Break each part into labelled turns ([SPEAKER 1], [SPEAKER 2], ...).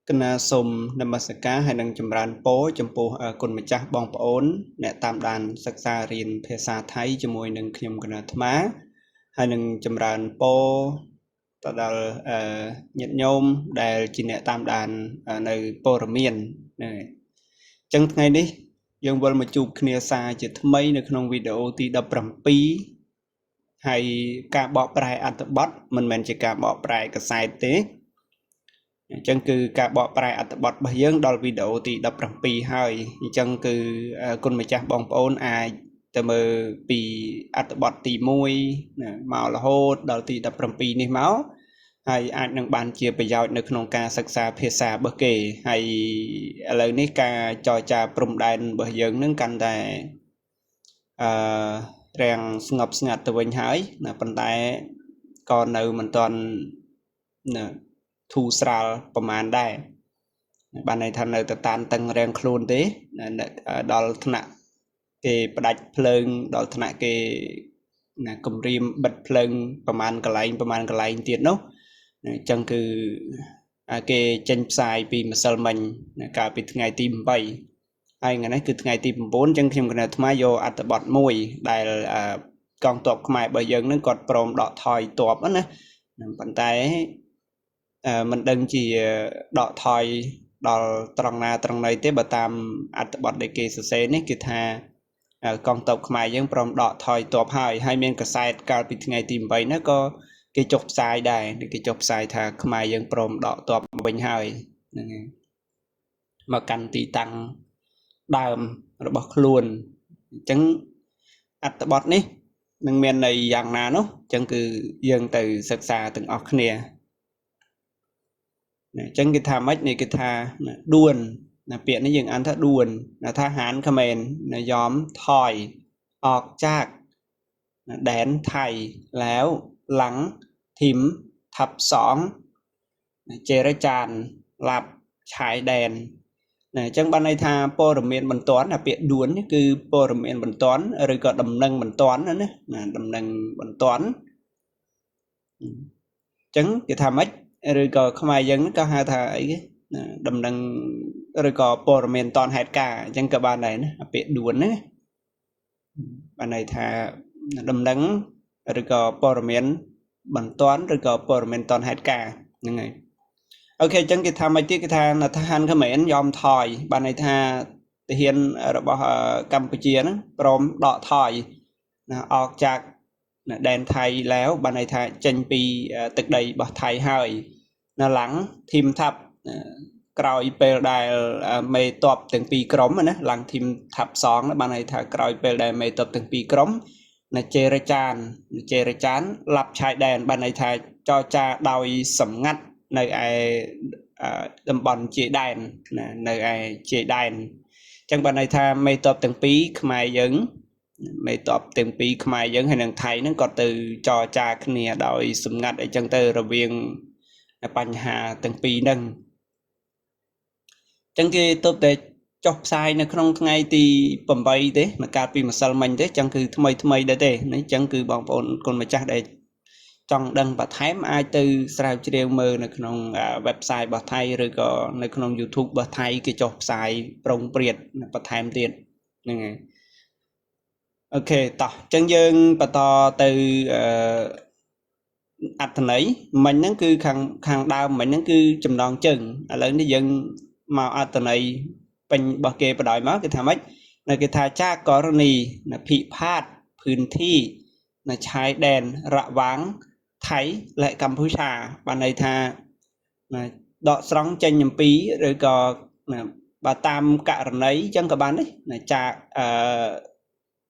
[SPEAKER 1] គណៈសូមនមស្ការហើយនឹងចម្រើនពរចំពោះគុណម្ចាស់បងប្អូនអ្នកតាមដានសិក្សារៀនភាសាថៃជាមួយនឹងខ្ញុំគណៈអាត្មាហើយនឹងចម្រើនពរទៅដល់ញាតិញោមដែលជាអ្នកតាមដាននៅព័ត៌មានហ្នឹងហើយអញ្ចឹងថ្ងៃនេះយើងវិលមកជួបគ្នាសារជាថ្មីនៅក្នុងវីដេអូទី17ហើយការបកប្រែអត្ថបទមិនមែនជាការបកប្រែកសែតទេអញ្ចឹងគឺការបកប្រែអត្ថបទរបស់យើងដល់វីដេអូទី17ហើយអញ្ចឹងគឺគុណម្ចាស់បងប្អូនអាចទៅមើលពីអត្ថបទទី1មករហូតដល់ទី17នេះមកហើយអាចនឹងបានជាប្រយោជន៍នៅក្នុងការសិក្សាភាសារបស់គេហើយឥឡូវនេះការចរចាព្រំដែនរបស់យើងនឹងកាន់តែរាំងស្ងប់ស្ងាត់ទៅវិញហើយណាប៉ុន្តែក៏នៅមិនទាន់ធូរស្រាលប្រមាណដែរបានន័យថានៅតែតានតឹងរាំងខ្លួនទេដល់ថ្នាក់គេផ្ដាច់ភ្លើងដល់ថ្នាក់គេគម្រាមបិទភ្លើងប្រមាណកន្លែងទៀតនោះអញ្ចឹងគឺគេចេញផ្សាយពីម្សិលមិញកាលពីថ្ងៃទី8ហើយថ្ងៃនេះគឺថ្ងៃទី9អញ្ចឹងខ្ញុំគណៈអាត្មាយកអត្ថបទមួយដែលកងទ័ពខ្មែររបស់យើងនឹងគាត់ព្រមដកថយទ័ពណាប៉ុន្តែមិនដឹងជាដកថយដល់ត្រង់ណាត្រង់ណីទេបើតាមអត្ថបទដែលគេសរសេរនេះគឺថាកងទ័ពខ្មែរយើងព្រមដកថយទ័ពហើយមានកសែតកាលពីថ្ងៃទី8នោះក៏គេចុះផ្សាយដែរគេចុះផ្សាយថាខ្មែរយើងព្រមដកទ័ពវិញហើយហ្នឹងហើយមកកាន់ទីតាំងដើមរបស់ខ្លួនអញ្ចឹងអត្ថបទនេះនឹងមានន័យយ៉ាងណានោះអញ្ចឹងគឺយើងទៅសិក្សាទាំងអស់គ្នាអញ្ចឹងគេថាម៉េចនេះគេថាដួនពាក្យនេះយើងអានថាដួនថាហានខមែនយอมถอยออกจากแดนไทยแล้วหลังทีมทัพ2เจรจารับชายแดนអញ្ចឹងបានន័យថាព័ត៌មានបន្ទាន់ពាក្យដួននេះគឺព័ត៌មានបន្ទាន់ឬក៏ដំណឹងបន្ទាន់ណាដំណឹងបន្ទាន់អញ្ចឹងគេថាម៉េចឬក៏ខ្មែរយើងក៏ហៅថាអីគេដំណឹងឬក៏ព័ត៌មានតនហេតុការអញ្ចឹងក៏បានដែរណាពាក្យដួនណាបានន័យថាដំណឹងឬក៏ព័ត៌មានបន្ទាន់ឬក៏ព័ត៌មានតនហេតុការហ្នឹងហើយអូខេអញ្ចឹងគេថាម៉េចទៀតគេថាថាហានខមែនយอมថយបានន័យថាទាហានរបស់កម្ពុជាហ្នឹងព្រមដកថយអอกจากដែនថៃแล้วបានន័យថាចេញពីទឹកដីរបស់ថៃហើយនៅหลังทีมทัพក្រោយពេលដែលមេតបទាំងពីរក្រុមណាឡើងធីមថាប់2បានន័យថាក្រោយពេលដែលមេតបទាំងពីរក្រុមណាជេរចានឡាប់ឆាយដែនបានន័យថាចរចាដោយសម្ងាត់នៅឯតំបន់ជាយដែននៅឯជាយដែនអញ្ចឹងបានន័យថាមេតបទាំងពីរខ្មែរយើងហើយនឹងថៃហ្នឹងក៏ទៅចរចាគ្នាដោយសម្ងាត់អីចឹងទៅរវាងបញ្ហាទាំងពីរហ្នឹងអញ្ចឹងគេទើបតែចុះផ្សាយនៅក្នុងថ្ងៃទី8ទេមកកាលពីម្សិលមិញទេអញ្ចឹងគឺថ្មីដែរទេអញ្ចឹងគឺបងប្អូនគុណម្ចាស់ដែលចង់ដឹងបន្ថែមអាចទៅស្រាវជ្រាវមើលនៅក្នុង website របស់ថៃឬក៏នៅក្នុង YouTube របស់ថៃគេចុះផ្សាយប្រុងព្រាតបន្ថែមទៀតហ្នឹងហើយអូខេតោះអញ្ចឹងយើងបន្តទៅអត្ថន័យមិញហ្នឹងគឺខាងដើមមិញហ្នឹងគឺចំណងជើងឥឡូវនេះយើងមកអត្ថន័យពេញរបស់គេបដ ாய் មកគេថាម៉េចគេថាចាករណីភិផាតพื้นที่ឆាយដែនរវាងថៃและកម្ពុជាបានន័យថាដកស្រង់ចេញអំពីឬក៏បើតាមករណីអញ្ចឹងក៏បាននេះចា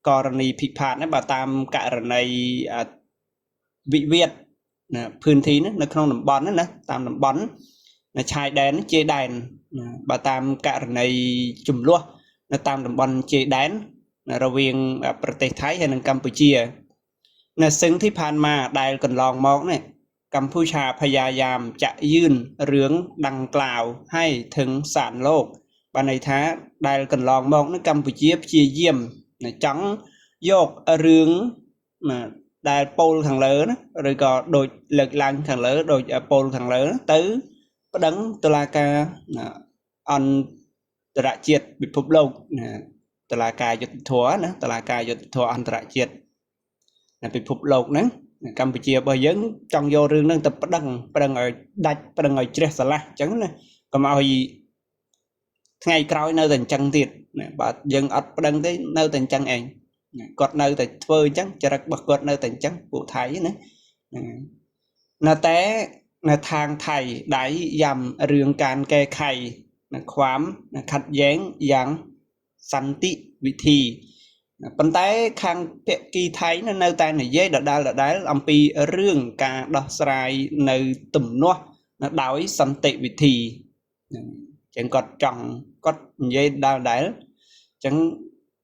[SPEAKER 1] ករណីភិផាតនេះបើតាមករណីវិវាទพื้นที่នៅក្នុងតំបន់ណាតាមតំបន់ឆាយដែនជាយដែនបើតាមករណីចំនួននៅតាមតំបន់ជាយដែនរវាងប្រទេសថៃហើយនិងកម្ពុជានៅសឹងที่ผ่านมาដែលកន្លងមកនេះកម្ពុជាพยายามจะยื่นរឿងดังกล่าวให้ถึงศาลโลกបានន័យថាដែលកន្លងមកនេះកម្ពុជាព្យាយាមចង់យករឿងដែលពោលខាងលើណាឬក៏ដូចលើកឡើងខាងលើដូចពោលខាងលើទៅ đấng tờ la ca on tờ đại triệt bị phục lâu tờ la ca dột thua nữa tờ la ca dột thua on tờ đại triệt bị phục lâu nữa Campuchia bởi dẫn trong vô rừng nâng tập bắt đăng ở đạch bắt đăng ở chết là chẳng nè còn mà hồi ngày cào nơi thành chân thiệt bà dân ắt bắt đăng tới nơi thành chân anh quật nơi thành phơi trắng cho ra bật quật nơi thành trắng cụ thái nữa là té là thang thầy đáy dầm rừng càn kê khay là khoám là khát dáng dáng sanh tị vị thi phần tay khang tệ kỳ thấy nó nơi tay này dễ đã đá làm pi rương cả đỏ sài nơi tùm nó đói sanh tị vị thi chẳng có tròn có dễ đá chẳng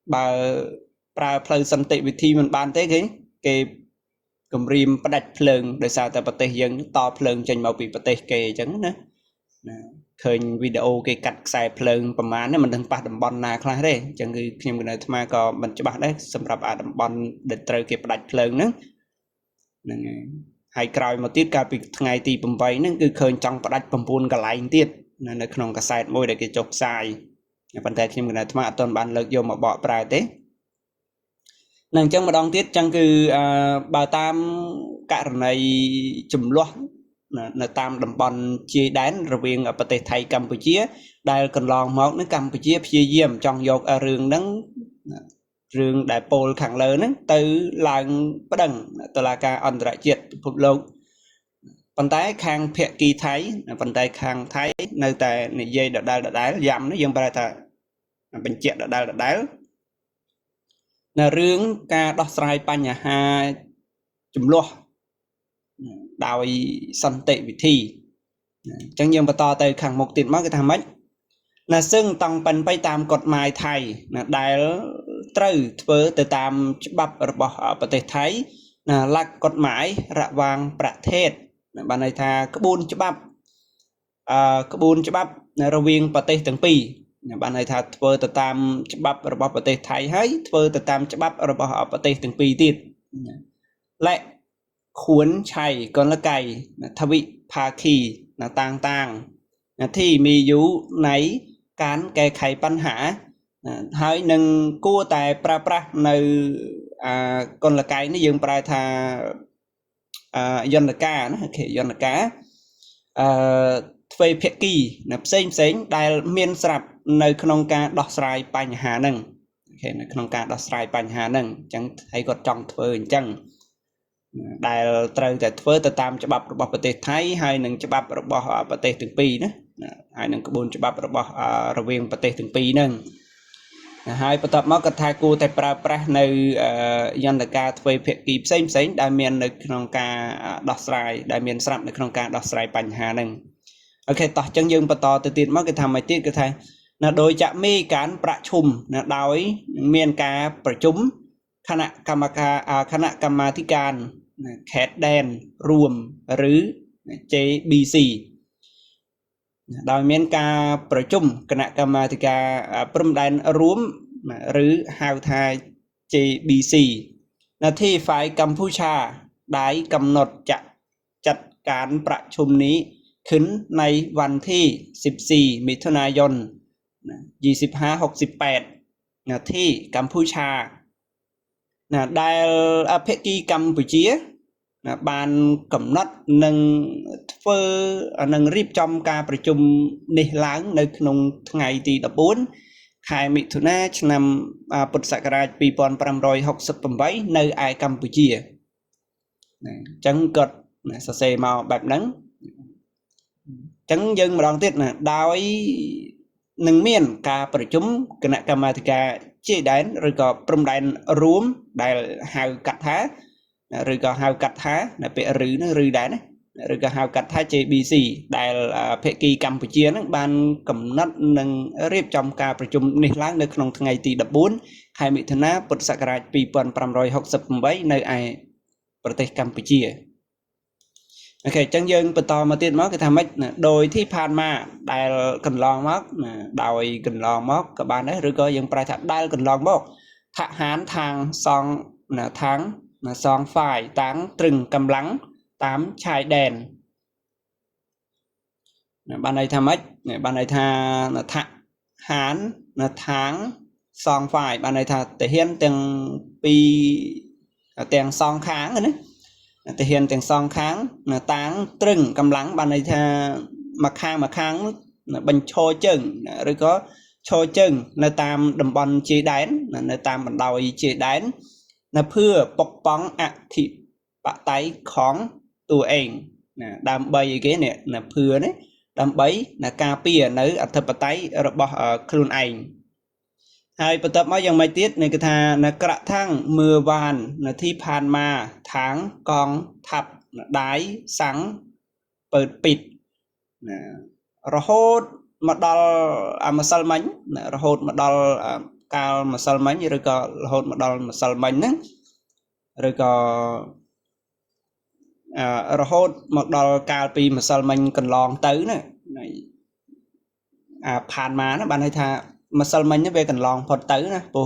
[SPEAKER 1] bà pra phơi sanh tị vị thi mình ban thế cái cầm rim bắt đặt phơi để sao tại bát dân to phơi trên màu bị bát kề chẳng nữa khơi video cái cắt xài phơiประมาณ này mình đang bắt đầm bòn na khai đấy chẳngคือ ខ្ញុំ cái này tham có mình cho bạn đấy សម្រាប់ đầm bòn ដែល ត្រូវ គេ ផ្ដាច់ ភ្លើង ហ្នឹង ហ្នឹង ហើយ ក្រោយ មក ទៀត កាល ពី ថ្ងៃ ទី 8 ហ្នឹង គឺ ឃើញ ចង់ ផ្ដាច់ 9 កន្លែង ទៀត នៅ ក្នុង កាសែត មួយ ដែល គេ ចុះ ផ្សាយ ប៉ុន្តែ ខ្ញុំ cái này អត់ទាន់ បាន លើក យក មក បក ប្រើ ទេ នឹង ចឹង ម្ដង ទៀត ចឹង គឺ បើ តាម ករណី ចំនួន នៅ តាម តំបន់ ជាយ ដែន រវាង ប្រទេស ថៃ កម្ពុជា ដែល កន្លង មក នឹង កម្ពុជា ព្យាយាម ចង់ យក រឿង ហ្នឹង រឿង ដែល ពោល ខាង លើ ហ្នឹង ទៅ ឡើង ប្តឹង តុលាការ អន្តរជាតិ ពិភពលោក ប៉ុន្តែ ខាង ភាគី ថៃ ប៉ុន្តែ ខាង ថៃ នៅ តែ និយាយ ដដែល យ៉ាំ នេះ យើង ប្រែ ថា បញ្ជាក់ ដដែល នៅ រឿង ការ ដោះស្រាយ បញ្ហា ចំនួន ដោយ សន្តិវិធី ចឹង យើង បន្ត ទៅ ខាង មុខ ទៀត មក គឺ ថា ម៉េច ซึ่ง ต้อง เป็น ไป ตาม กฎหมาย ไทย ដែល ត្រូវ ធ្វើ ទៅ តាម ច្បាប់ របស់ ប្រទេស ថៃ หลัก กฎหมาย ระหว่าง ประเทศ បាន ន័យ ថា ក្បួន ច្បាប់ ក្បួន ច្បាប់ រវាង ប្រទេស ទាំង ពីរ បាន ន័យ ថា ធ្វើ ទៅ តាម ច្បាប់ របស់ ប្រទេស ថៃ ហើយ ធ្វើ ទៅ តាម ច្បាប់ របស់ ប្រទេស ទាំង ពីរ ទៀត และ ខួន ឆៃ កលកៃ ทวิภาคี ต่าง ๆ ที่ มี อยู่ ใน การ แก้ไข ปัญหา ហើយ នឹង គួរ តែ ប្រើប្រាស់ នៅ កលកៃ នេះ យើង ប្រែ ថា យន្តការ ណា អូខេ យន្តការ ទ្វេភាគី ផ្សេង ដែល មាន ស្រាប់ នៅ ក្នុង ការ ដោះស្រាយ បញ្ហា ហ្នឹង អូខេ នៅ ក្នុង ការ ដោះស្រាយ បញ្ហា ហ្នឹង អញ្ចឹង ហើយ គាត់ ចង់ ធ្វើ អញ្ចឹង ដែល ត្រូវ តែ ធ្វើ ទៅ តាម ច្បាប់ របស់ ប្រទេស ថៃ ហើយ នឹង ច្បាប់ របស់ ប្រទេស ទាំង ពីរ ណា ហើយ នឹង ក្បួន ច្បាប់ របស់ រវាង ប្រទេស ទាំង ពីរ ហ្នឹង ហើយ បន្ទាប់ មក គាត់ ថា គួរ តែ ប្រើប្រាស់ នៅ យន្តការ ទ្វេភាគី ផ្សេង ដែល មាន នៅ ក្នុង ការ ដោះស្រាយ ដែល មាន ស្រាប់ នៅ ក្នុង ការ ដោះស្រាយ បញ្ហា ហ្នឹង អូខេ តោះ ចឹង យើង បន្ត ទៅ ទៀត មក គឺ ថា មក ទៀត គឺ ថា ដោយ จะ มี การ ប្រជុំ ដោយ មាន ការ ប្រជុំ គណៈកម្មាធិការ ខេត្ត ដែន រួម ឬ JBC ដោយ មាន ការ ប្រជុំ គណៈកម្មាធិការ ព្រំដែន រួម ឬ ហៅ ថា JBC នៅ ที่ ฝ่าย កម្ពុជា ได้ กำหนด จะ จัด การ ประชุม นี้ ขึ้น ใน วัน ที่ 14 มิถุนายน 2568 ที่ កម្ពុជា ដែល ភាគី កម្ពុជា បាន កំណត់ នឹង ធ្វើ នឹង រៀបចំ ការ ប្រជុំ នេះ ឡើង នៅ ក្នុង ថ្ងៃ ទី 14 ខែ មិថុនា ឆ្នាំ ពុទ្ធសករាជ 2568 នៅ ឯ កម្ពុជា អញ្ចឹង គាត់ សរសេរ មក បែប ហ្នឹង អញ្ចឹង យើង ម្ដង ទៀត ដោយ នឹង មាន ការ ប្រជុំ គណៈកម្មាធិការ ជាយ ដែន ឬ ក៏ ព្រំដែន រួម ដែល ហៅ កាត់ ថា ឬ ក៏ ហៅ កាត់ ថា ពាក្យ ឬ ហ្នឹង ឬ ដែរ ណា ឬ ក៏ ហៅ កាត់ ថា JBC ដែល ភាគី កម្ពុជា ហ្នឹង បាន កំណត់ នឹង រៀបចំ ការ ប្រជុំ នេះ ឡើង នៅ ក្នុង ថ្ងៃ ទី 14 ខែ មិថុនា ពុទ្ធសករាជ 2568 នៅ ឯ ប្រទេស កម្ពុជា អូខេ អញ្ចឹង យើង បន្ត មក ទៀត មក គឺ ថា ម៉េច ដោយ ที่ ผ่าน មក ដែល កន្លង មក ដោយ កន្លង មក ក៏ បាន ដែរ ឬ ក៏ យើង ប្រែ ថា ដែល កន្លង មក ทหาร ทาง សង ทาง សង ฝ่าย តាំង ត្រឹង កម្លាំង តាម ឆាយ ដែន ban này tham ếch ban này tha là hán là tháng song phải ban này tha thể hiện tiếng pi tiếng song kháng rồi đấy thể hiện tiếng song kháng là táng trừng cầm lắng ban này tha mặc kháng là bánh trôi chừng rồi có trôi chừng là tam đầm bòn chế đáy là tam bản đầu chế đáy là phưa bọc bóng thị bạ tay khóng tù ảnh đam bay cái này là phưa đấy đam bấy là cà pia nữ thật bạ tay rồi bỏ khuôn ảnh hai bữa tập mới dòng mai tiết này cái thà là cạ thăng mưa vàn là thi phàn mà tháng con thập đáy sáng ปิดปิดรหัสมาดอลมาซัลมันรหัสมาดอลการมาซัลมันหรือก็รหัสมาดอลมาซัลมันนั้นหรือก็รหัสมาดอลการปีมาซัลมันกันลองตื้อเนี่ยผ่านมานะบ้านให้ท่ามาซัลมันเนี่ยไปกันลองพอตื้อนะปู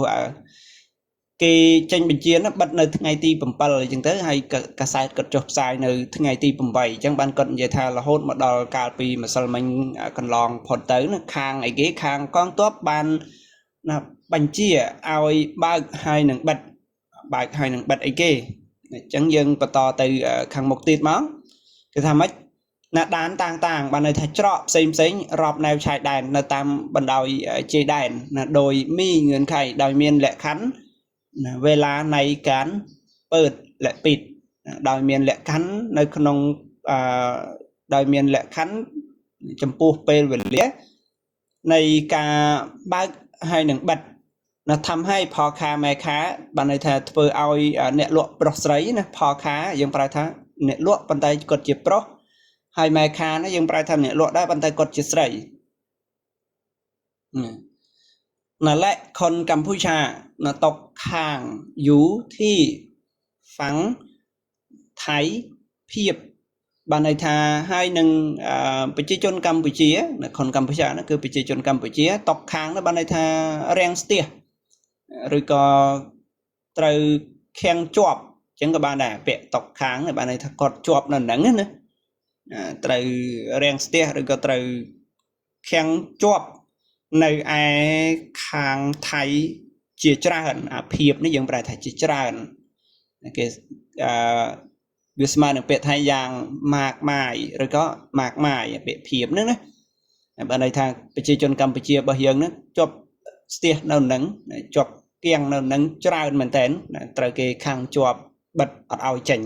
[SPEAKER 1] cái tranh bình chiến nó bắt nơi ngày ti bầm bal chẳng tới hay cả sai cật chọc sai nơi ngày ti bầm bảy chẳng ban cận vậy tha là hôn mà đòi cà pi mà sao mình cần lòng phật tới nó khang ấy ghế khang con top ban là bánh chia ai ba hai nâng bạch ấy kê chẳng dừng và to từ khang một tiết máu cái tham ấy là đàn tàng ban này thay trọ xem rọp nèo chạy đàn là tam ban đầu chơi đàn là đồi mi ngưỡng khay đòi miên lệ khánhเวลาในการเปิดและปิดโดยเมียนและคันในขนมโดยเมียนและคันจำปูเป็นเวลีในการบ้านให้หนึ่งบัดนะทำให้พอค้าแม่ค้าบันในแถบเพื่อเอาเนี่ยลวกปลอกใส่นะพอค้ายังปลายทางเนี่ยลวกบันไดกดจีบปลอกให้แม่ค้านะยังปลายทางเนี่ยลวกได้บันไดกดจีบใส่นั่นแหละคนกัมพูชาตกข้างอยู่ที่ฝังไทยเพียบบานในทาให้หนึ่งไปจีจนกัมพูชีคนกัมพูชานะคือไปจีจนกัมพูชีตกข้างนะบานในทาแรงสเตียหรือก็ตรแข่งจวบจังกับบานได้เปะตกข้างในบานในทากดจวบนั่นหนังนะตรแรงสเตียหรือก็ตรแข่งจวบในไอ้คางไทยเจียจราหนเพียบนี่ยังปลายไทยเจียจราหนcáiวิสมาหนึ่งเป็ดไทยยางมากมายหรือก็มากมายเป็ดเพียบนึงนะบางในทางไปเจียจนกัมพูชีบางอย่างนึกจบเสียนั่นหนังจบเกียงนั่นหนังจราหนเหมือนเต้นตระเกยคางจวบบัดเอาจัง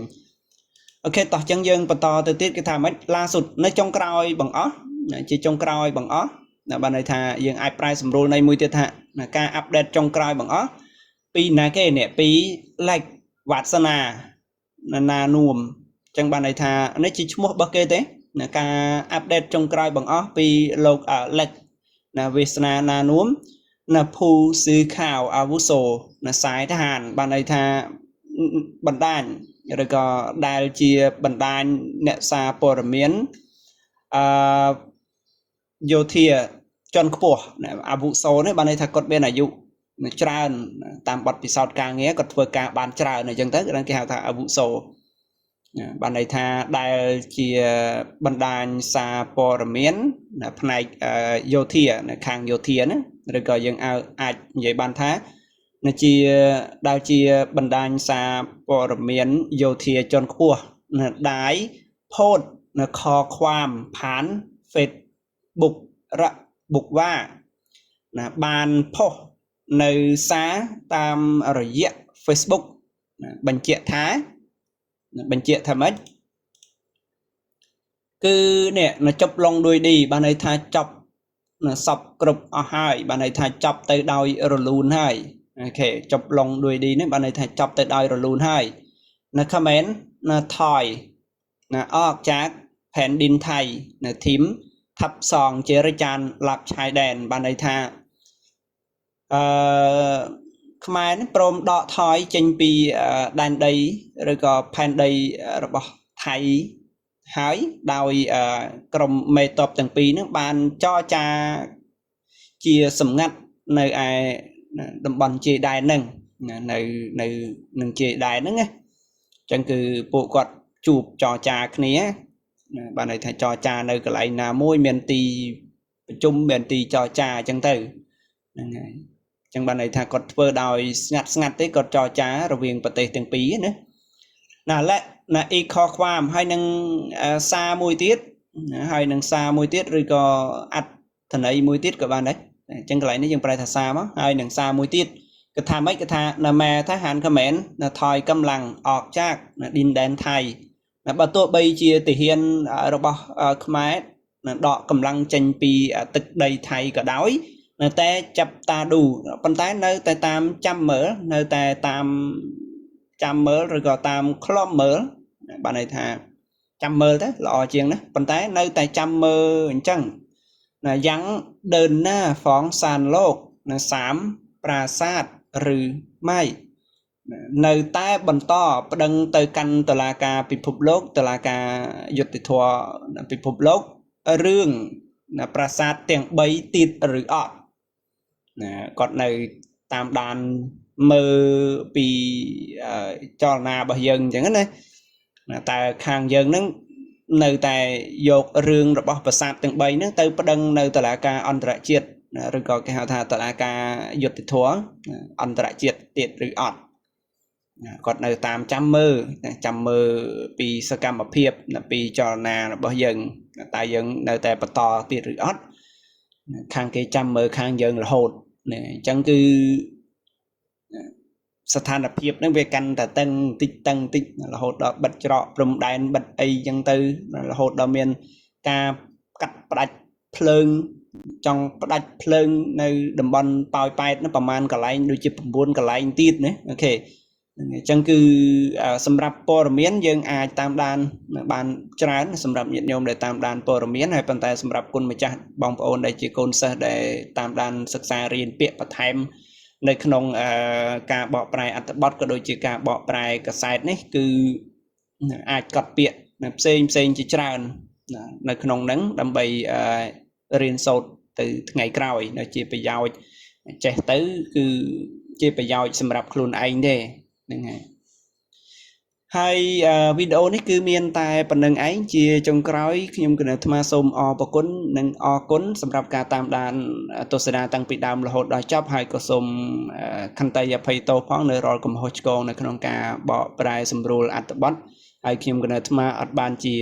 [SPEAKER 1] โอเคต่อจังยังปต่อตัวติดcáiทางมันล่าสุดในจงกรอยบังอ้อจีจงกรอยบังอ้อบ้านในทายังไอปลายสำรูในมือเตะการอัปเดตจงกลายบังอ๋อปีนาเกเนี่ยปีแรกวัฒนานานุ่มจังบ้านในทาในชิชมัวบักเกเต้การอัปเดตจงกลายบังอ๋อปีโลกแรกเวสนานานุ่มผู้ซื้อข่าวอาวุโสสายทหารบ้านในทาบันดาลแล้วก็ได้เชียบันดาลเนซาปอร์เมียนโยเทียจนขบอาวุโสเนี่ยบ้านในทางกฎเบนอายุจราณตามบทพิสดารการเงี้ยกฎเพื่อการบานจราณในจังเตอร์นั่นคือหาทางอาวุโสบ้านในทางได้เชียบันดาลซาปอร์เมียนภายโยเทียคางโยเทียนะหรือก็ยังเอาอาจใหญ่บ้านท้าในเชียได้เชียบันดาลซาปอร์เมียนโยเทียจนขบได้โพดคอความผ่านเฟซบุกว่าบานพ่อในซาตามระยะ Facebook บัญเจท้าบัญเจทำไมคือเนี่ยจบลงโดยดีบานในทาจบสับกรุบเอาให้บานในทาจบเตยดอยรลูนให้โอเคจบลงโดยดีเนี่ยบานในทาจบเตยดอยรลูนให้คอมเมนต์ถอยออกจากแผ่นดินไทยทิมทับซองเจรจาหลับชายแดนบานในทาขมายโปรมดอถอยจิงปีดันดีหรือก็แผ่นดีระบบไทยหายดาวกรมเมตบต่างปีนึกบานจ่อจาเชียสมงัดในไอดำบอลเจได้หนึ่งในหนึ่งเจได้นึงไงจังคือปวกกดจูบจ่อจาคนี้ bạn này thay cho cha nơi cái lại là môi miền tì chung miền tì cho cha chẳng từ chẳng bạn này thay còn vừa đòi ngặt tới còn cho cha rồi viên bật tê từng pí nữa là lẽ là y kho khoam hay nâng xa môi tiết hay nâng xa môi tiết rồi có ắt thần ấy môi tiết của bạn đấy chẳng cái lại nó dừng phải thật xa mà hay nâng xa môi tiết cái thà mấy cái thà là mẹ thái hàn khmer mến là thòi câm lặng ọt chác là đin đen thay là bà tôi bây chia thể hiện ở đó khmer là đọ cầm lăng tranh pi tực đầy thay cả đói là te chập ta đủ con tái nơi tay tam trăm mở nơi tay tam trăm mở rồi có tam khom mở bạn này thà trăm mở thế lọ chuyện đó con tái nơi tay trăm mơ chăng là vắng đơn na phóng sàn lô là sám pra sát rư mai nơi tai bần to đăng tới căn tờ la ca bị phục lốc tờ la ca dột tì thua bị phục lốc rương là pra sát tiếng bay tít rư ọt còn này tam đàn mơ bị cho na bà dân chẳng hết tại khang dân nó nơi tại dột rương rồi bỏ pra sát tiếng bay nó tới đăng nơi tờ la ca on tra chiết rồi có cái hào thà tờ la ca dột tì thua on tra chiết tiết rư ọt còn nơi tam trăm mơ bị sơ cam ở phiệp là bị cho na bao dân tại dân nơi tại bắt to tiệt rưỡi ót khang cái trăm mơ khang dân là hột này chẳng cứ sát than là phiệp nó về căn là tăng tích là hột đó bật trọ rùm đèn bật ấy dân tư là hột đó miền ca cắt bạch phơn trong bạch phơn nơi đầm bòn poi pai nóประมาณ cái lại đôi chip 9 cái lại tiết nữa ok chẳng cứ sầm rạp bò miến dương ai tam đan bàn trán sầm rạp nhiệt nhôm để tam đan bò miến hay bàn tay sầm rạp quân mà cha bong ôn đây chỉ côn sơ để tam đanศึกษา riêng เปียประថែម ในក្នុងការបកប្រែអត្ថបទក៏ដូចជាការបកប្រែកសែតនេះគឺអាចកត់ពាក្យផ្សេងជាច្រើននៅក្នុងហ្នឹងដើម្បីរៀនសូត្រទៅថ្ងៃក្រោយនៅជាប្រយោជន៍ចេះទៅគឺជាប្រយោជន៍សម្រាប់ខ្លួនឯងទេហ្នឹងហើយវីដេអូនេះគឺមានតែប៉ុណ្្នឹងឯងជាចុងក្រោយខ្ញុំគណៈអាត្មាសូមអរគុណនិងអរគុណសម្រាប់ការតាមដានទស្សនាតាំងពីដើមរហូតដល់ចប់ហើយក៏សូមខន្តីអភ័យទោសផងនៅរាល់កំហុសឆ្គងនៅក្នុងការបកប្រែសម្រួលអត្ថបទហើយខ្ញុំគណៈអាត្មាអត់បានជា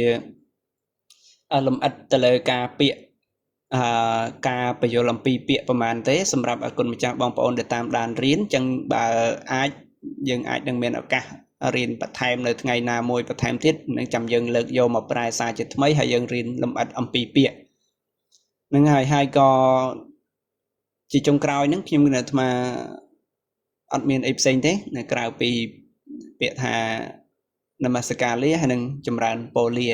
[SPEAKER 1] លំអិតទៅលើការពាក្យការបញ្យល់អំពីពាក្យប្រមាណទេសម្រាប់អគុណម្ចាស់បងប្អូនដែលតាមដានរៀនចឹងបើអាចយើងអាចនឹងមានឱកាសរៀនបន្ថែមនៅថ្ងៃណាមួយបន្ថែមទៀតនឹងចាំយើងលើកយកមកប្រែសារជាថ្មីហើយយើងរៀនលម្អិតអំពីពាក្យនឹងហើយក៏ជាចុងក្រោយហ្នឹងខ្ញុំគណៈអាត្មាអត់មានអីផ្សេងទេនៅក្រៅពីពាក្យថានមស្ការលាហើយនឹងចម្រើនពរលា